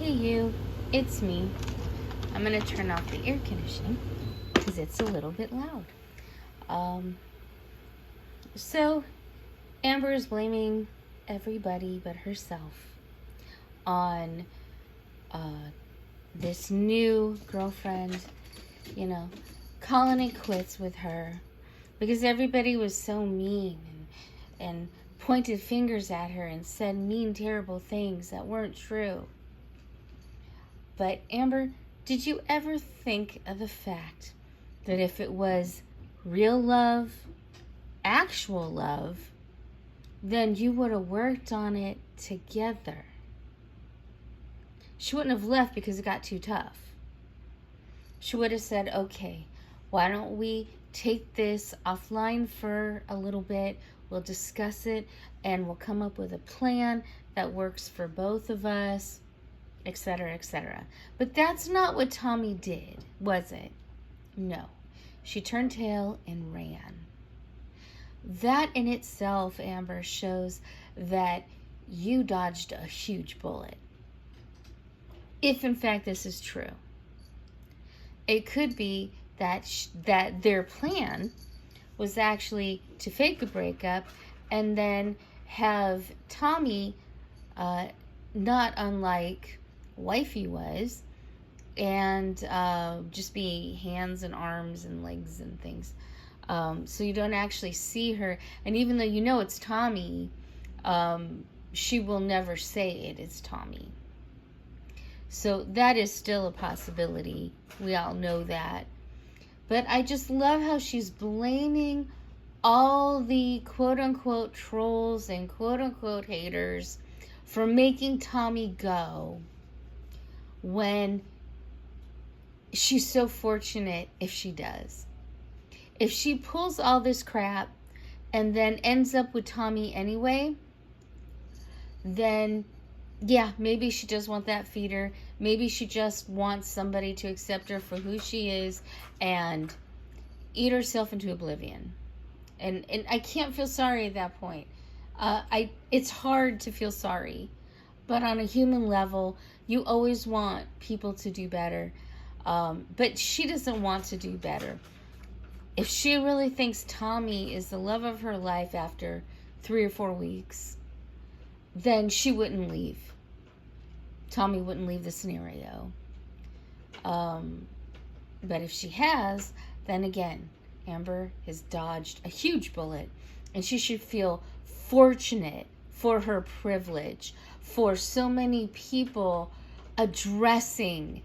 Hey you, it's me. I'm gonna turn off the air conditioning because it's a little bit loud. Um, so Amber is blaming everybody but herself on this new girlfriend, you know, calling it quits with her because everybody was so mean and pointed fingers at her and said mean, terrible things that weren't true. But Amber, did you ever think of the fact that if it was real love, actual love, then you would have worked on it together? She wouldn't have left because it got too tough. She would have said, okay, why don't we take this offline for a little bit? We'll discuss it and we'll come up with a plan that works for both of us, etc., etc. But that's not what Tommy did, was it? No. She turned tail and ran. That in itself, Amber, shows that you dodged a huge bullet. If in fact this is true. It could be that their plan was actually to fake the breakup and then have Tommy, not unlike Wifey was, and just be hands and arms and legs and things. So you don't actually see her. And even though you know it's Tommy, she will never say it is Tommy. So that is still a possibility. We all know that. But I just love how she's blaming all the quote-unquote trolls and quote-unquote haters for making Tommy go, when she's so fortunate if she does. If she pulls all this crap and then ends up with Tommy anyway, then yeah, maybe she does want that feeder. Maybe she just wants somebody to accept her for who she is and eat herself into oblivion. And I can't feel sorry at that point. It's hard to feel sorry. But on a human level, you always want people to do better. But she doesn't want to do better. If she really thinks Tommy is the love of her life after 3 or 4 weeks, then she wouldn't leave. Tommy wouldn't leave the scenario. But if she has, then again, Amber has dodged a huge bullet. And she should feel fortunate for her privilege, for so many people addressing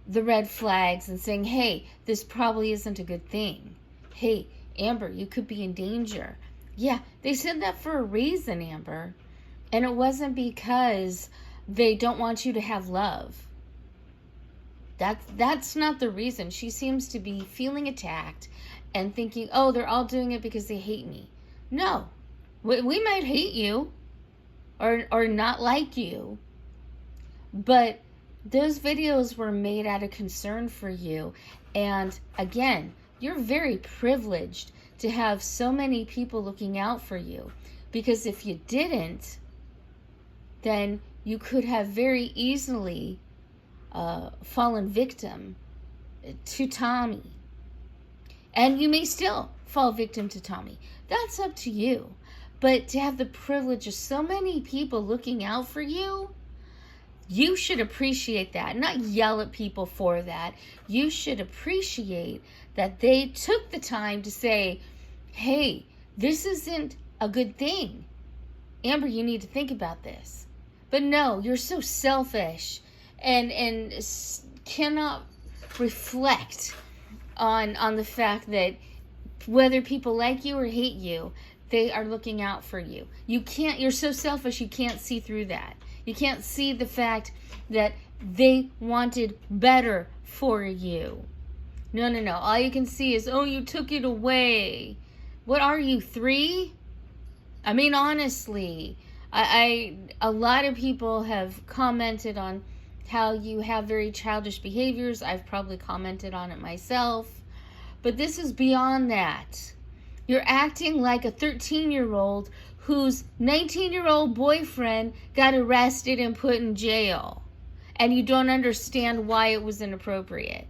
the red flags and saying, hey, this probably isn't a good thing. Hey, Amber, you could be in danger. Yeah, they said that for a reason, Amber. And it wasn't because they don't want you to have love. That's not the reason. She seems to be feeling attacked and thinking, oh, they're all doing it because they hate me. No, we might hate you or not like you, but those videos were made out of concern for you. And again, you're very privileged to have so many people looking out for you, because if you didn't, then you could have very easily fallen victim to Tommy. And you may still fall victim to Tommy. That's up to you. But to have the privilege of so many people looking out for you, you should appreciate that. Not yell at people for that. You should appreciate that they took the time to say, hey, this isn't a good thing. Amber, you need to think about this. But no, you're so selfish and cannot reflect on the fact that whether people like you or hate you, they are looking out for you. You're so selfish, you can't see through that. You can't see the fact that they wanted better for you. No. All you can see is, oh, you took it away. What are you, 3? I mean, honestly, a lot of people have commented on how you have very childish behaviors. I've probably commented on it myself. But this is beyond that. You're acting like a 13-year-old whose 19-year-old boyfriend got arrested and put in jail. and you don't understand why it was inappropriate.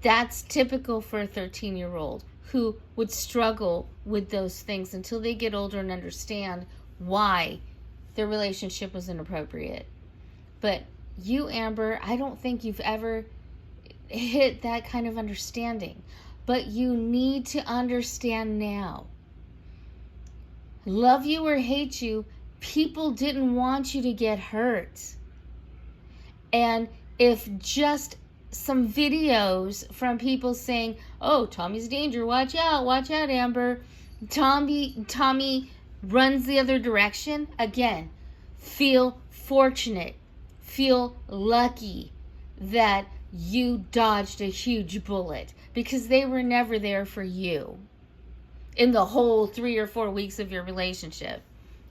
That's typical for a 13-year-old who would struggle with those things until they get older and understand why their relationship was inappropriate. But you, Amber, I don't think you've ever hit that kind of understanding. But you need to understand now. Love you or hate you, people didn't want you to get hurt. And if just some videos from people saying, oh, Tommy's danger, watch out, Amber. Tommy runs the other direction. Again, feel fortunate. Feel lucky that you dodged a huge bullet, because they were never there for you in the whole 3 or 4 weeks of your relationship.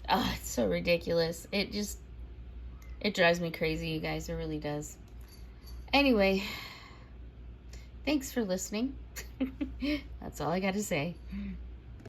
Oh, it's so ridiculous. It drives me crazy, you guys. It really does. Anyway, thanks for listening. That's all I got to say.